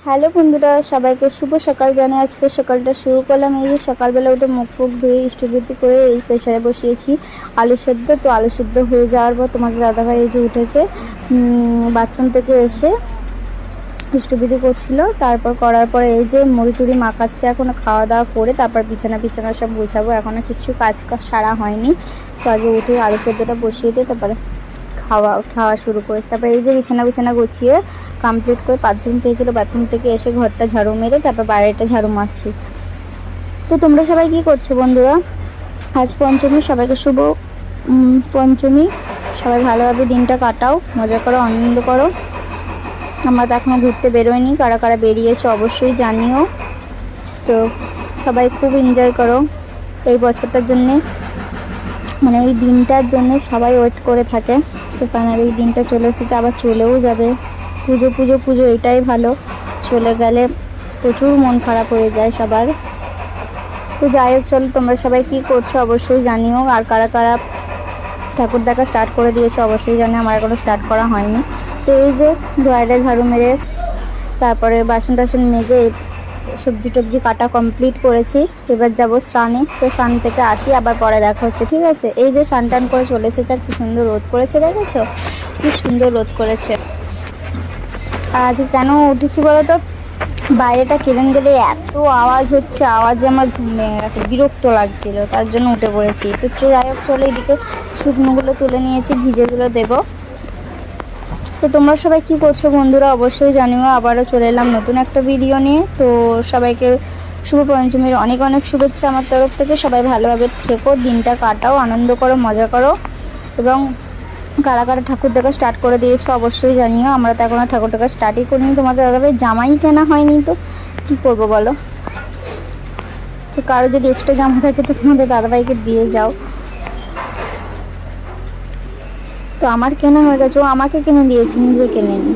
Hello বন্ধুরা, সবাইকে শুভ সকাল জানাই। আজকে সকালটা শুরু করলাম এই যে সকালবেলা উঠে মুখ ফুক ধুয়ে ইষ্টবৃত্তি করে এই প্রেসারে বসিয়েছি আলু সেদ্ধ। তো আলু সেদ্ধ হয়ে যাওয়ার পর তোমাদের দাদাভাই এই যে উঠেছে বাথরুম থেকে এসে ইষ্টবৃত্তি করছিল। তারপর করার পরে এই যে মুড়ি টুড়ি মাখাচ্ছে, এখনো খাওয়া দাওয়া করে তারপর বিছানা সব গোছাবো। এখনো কিছু কাজ সারা হয়নি। তো আগে উঠে আলু সেদ্ধটা বসিয়ে দিয়ে তারপরে খাওয়া শুরু করেছি। তারপরে এই যে বিছানা গুছিয়ে কমপ্লিট করে বাথরুম পেয়েছিল, বাথরুম থেকে এসে ঘরটা ঝাড়ু মেরে তারপর বাইরেটা ঝাড়ু মারছি। তো তোমরা সবাই কি করছো বন্ধুরা? আজ পঞ্চমী, সবাইকে শুভ পঞ্চমী। সবাই ভালোভাবে দিনটা কাটাও, মজা করো, আনন্দ করো। আমরা তো এখনও ঘুরতে বেরোয়নি, কারা কারা বেরিয়েছে অবশ্যই জানিও। তো সবাই খুব এনজয় করো এই বছরটার জন্যে, মানে এই দিনটার জন্য সবাই ওয়েট করে থাকে। তো ফাইনালি এই দিনটা চলে এসেছে, আবার চলেও যাবে। পুজো এটাই ভালো, চলে গেলে প্রচুর মন খারাপ হয়ে যায় সবার। তো যাই হোক, চলো তোমরা সবাই কি করছো অবশ্যই জানিও। আর কারা কারা ঠাকুর দেখা স্টার্ট করে দিয়েছে অবশ্যই জানি, আমার এখনো স্টার্ট করা হয়নি। তো এই যে ধোয়াটা ঝাড়ু মেরে তারপরে বাসন টাসন মেজে সবজি টবজি কাটা কমপ্লিট করেছি। এবার যাবো স্নানে। তো স্নান থেকে আসি, আবার পরে দেখা হচ্ছে, ঠিক আছে? এই যে স্নান টান করে চলে এসেছে, আর কি সুন্দর রোদ করেছে, দেখেছো কি সুন্দর রোদ করেছে। আর আজকে কেন উঠেছি বলো তো, বাইরেটা কেলেন গেলে এত আওয়াজ হচ্ছে, আওয়াজে আমার ঘুম ভেঙে গেছে, বিরক্ত লাগছিল, তার জন্য উঠে পড়েছি। তো যাই হোক চলো, এদিকে শুকনোগুলো তুলে নিয়েছি, ভিজেগুলো দেবো। তো তোমরা সবাই কি করছো বন্ধুরা অবশ্যই জানিও। আবারও চলে এলাম নতুন একটা ভিডিও নিয়ে। তো সবাইকে শুভ পঞ্চমীর অনেক অনেক শুভেচ্ছা আমার তরফ থেকে। সবাই ভালোভাবে থেকো, দিনটা কাটাও, আনন্দ করো, মজা করো। এবং কারা কারা ঠাকুর দেখা স্টার্ট করে দিয়েছো অবশ্যই জানিও। আমরা তো এখন ঠাকুর দেখা স্টার্টই করিনি। তোমাদের দাদাভাই জামাই কেনা হয়নি, তো কী করবো বলো? তো কারো যদি এক্সট্রা জামা থাকে তো তোমাদের দাদাভাইকে দিয়ে যাও। তো আমার কেনা হয়ে গেছে, ও আমাকে কিনে দিয়েছে, নিজে কেনে নি।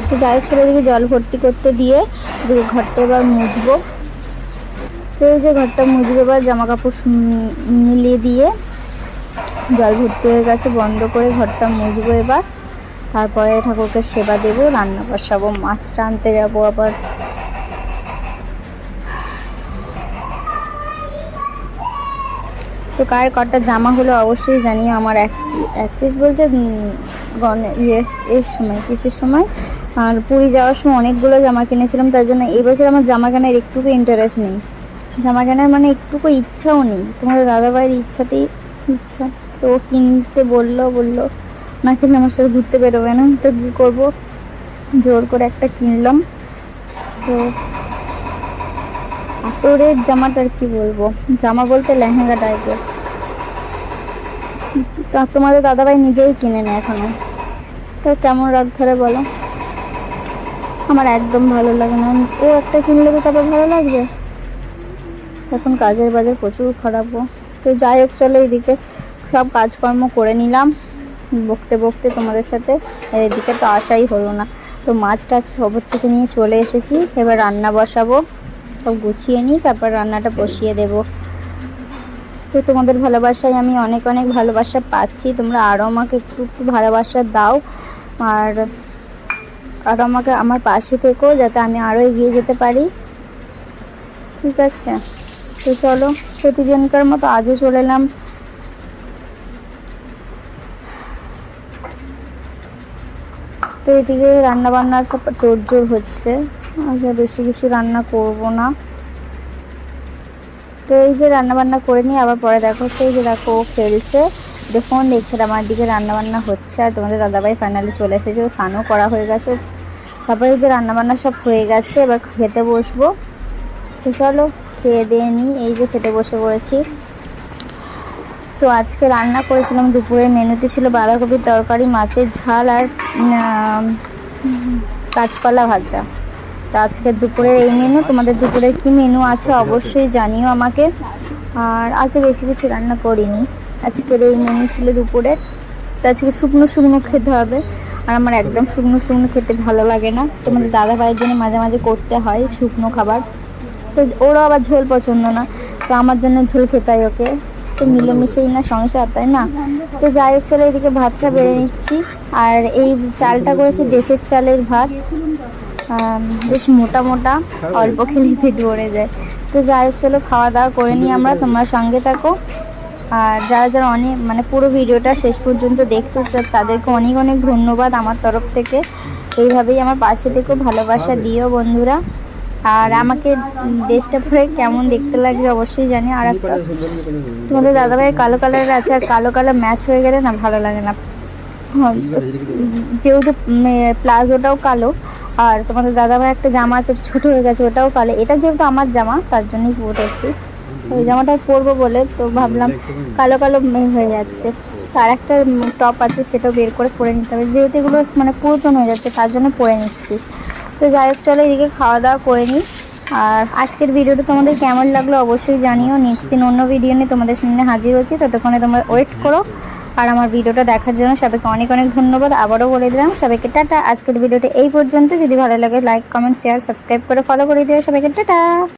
তো যাই হোক, ছেলেদিকে জল ভর্তি করতে দিয়ে এদিকে ঘরটা এবার মুছবো। তো এই যে ঘরটা মুছবো, এবার জামা কাপড় মিলিয়ে দিয়ে জল ভর্তি হয়ে গেছে, বন্ধ করে ঘরটা মুছবো এবার। তারপরে ঠাকুরকে সেবা দেবো, রান্না বসাবো, মাছটা আনতে যাবো আবার। তো কার কটা জামা হলো অবশ্যই জানিও। আমার এক পিস বলতে এর সময় কিসের সময়, আর পুরী যাওয়ার সময় অনেকগুলো জামা কিনেছিলাম, তার জন্য এই বছর আমার জামা কেনার একটুকু ইন্টারেস্ট নেই। জামা কেনার মানে একটুকু ইচ্ছাও নেই। তোমাদের দাদাভাইয়ের ইচ্ছাতেই ইচ্ছা। তো কিনতে বললো না কিনে আমার সাথে ঘুরতে বেরোবে না। তো কী করবো, জোর করে একটা কিনলাম। তো এত রেট জামাটার কি বলবো, জামা বলতে লেহেঙ্গা টাইপের। তা তোমাদের দাদাভাই নিজেই কিনে নেয় এখনো। তো কেমন রাগ ধরে বলো? আমার একদম ভালো লাগে না। ও একটা কিনলে তো তারপর ভালো লাগবে? এখন কাজের বাজার প্রচুর খারাপ। তো যাই হোক চলো, এইদিকে সব কাজকর্ম করে নিলাম বকতে তোমাদের সাথে। এদিকে তো আসাই হলো না। তো মাছ টাছ খবর থেকে নিয়ে চলে এসেছি, এবার রান্না বসাবো। সব গুছিয়ে নিই, তারপর রান্নাটা বসিয়ে দেবো। তো তোমাদের ভালোবাসায় আমি অনেক অনেক ভালোবাসা পাচ্ছি। তোমরা আরও আমাকে একটু ভালোবাসা দাও, আর আরও আমাকে আমার পাশে থেকো, যাতে আমি আরও এগিয়ে যেতে পারি, ঠিক আছে? তো চলো, প্রতিদিনকার মতো আজও চলে এলাম। তো এদিকে রান্নাবান্নার সব তোড়জোড় হচ্ছে, আচ্ছা বেশি কিছু রান্না করব না। তো এই যে রান্নাবান্না করে নিই, আবার পরে দেখা হচ্ছে। এই যে দেখো ও খেলছে, দেখুন দেখছে আমার দিকে রান্নাবান্না হচ্ছে। আর তোমাদের দাদাভাই ফাইনালি চলে এসেছে, ও স্নানও করা হয়ে গেছে। তারপরে এই যে রান্নাবান্না সব হয়ে গেছে, এবার খেতে বসবো। তো চলো খেয়ে দিয়ে নিই। এই যে খেতে বসে পড়েছি। তো আজকে রান্না করেছিলাম, দুপুরের মেনুতে ছিল বাঁধাকপির তরকারি, মাছের ঝাল আর কাঁচকলা ভাজা। তো আজকে দুপুরের এই মেনু। তোমাদের দুপুরের কি মেনু আছে অবশ্যই জানিও আমাকে। আর আজকে বেশি কিছু রান্না করিনি, আজকের এই মেনু ছিল দুপুরের। তো আজকে শুকনো খেতে হবে, আর আমার একদম শুকনো খেতে ভালো লাগে না। তোমাদের দাদা ভাইয়ের জন্য মাঝে মাঝে করতে হয় শুকনো খাবার। তো ওরও আবার ঝোল পছন্দ না, তো আমার জন্য ঝোল খেতে হয় ওকে। তো মিলেমিশেই না সংসার, তাই না? তো যাই হোক চলো, এদিকে ভাতটা বেড়ে নিচ্ছি। আর এই চালটা করেছি দেশের চালের ভাত, বেশ মোটা মোটা, অল্প খেলে পেট ভরে যায়। তো যাই হোক, চলো খাওয়া দাওয়া করে নিই আমরা, তোমরা সঙ্গে থাকো। আর যারা যারা অনেক মানে পুরো ভিডিওটা শেষ পর্যন্ত দেখতে তাদেরকে অনেক অনেক ধন্যবাদ আমার তরফ থেকে। এইভাবেই আমার পাশে থেকেও ভালোবাসা দিও বন্ধুরা। আর আমাকে ড্রেসটা পরে কেমন দেখতে লাগবে অবশ্যই জানি। আর একটা তোমাদের দাদাভাইয়ের কালো কালারের আছে, আর কালো কালার ম্যাচ হয়ে গেলে না ভালো লাগে না। যেহেতু প্লাজোটাও কালো, আর তোমাদের দাদাভাই একটা জামা আছে ছোটো হয়ে গেছে, ওটাও কালো। এটা যেহেতু আমার জামা তার জন্যই পরেছি, ওই জামাটা পরবো বলে তো ভাবলাম কালো কালো হয়ে যাচ্ছে। তো আর একটা টপ আছে, সেটাও বের করে পরে নিতে হবে, যেহেতু এগুলো মানে পুরাতন হয়ে যাচ্ছে তার জন্য পরে নিচ্ছি। তো যাই হোক, চলো এদিকে খাওয়া দাওয়া করে নিই। আর আজকের ভিডিওটা তোমাদের কেমন লাগলো অবশ্যই জানিও। নেক্সট দিন অন্য ভিডিও নিয়ে তোমাদের সামনে হাজির হচ্ছি, ততক্ষণে তোমরা ওয়েট করো। আর আমার ভিডিওটা দেখার জন্য সবাইকে অনেক অনেক ধন্যবাদ। আবারও বলে দিলাম সবাইকে টাটা। আজকের ভিডিওটা এই পর্যন্ত। যদি ভালো লাগে লাইক কমেন্ট শেয়ার সাবস্ক্রাইব করে ফলো করে দিও সবাইকে। টাটা।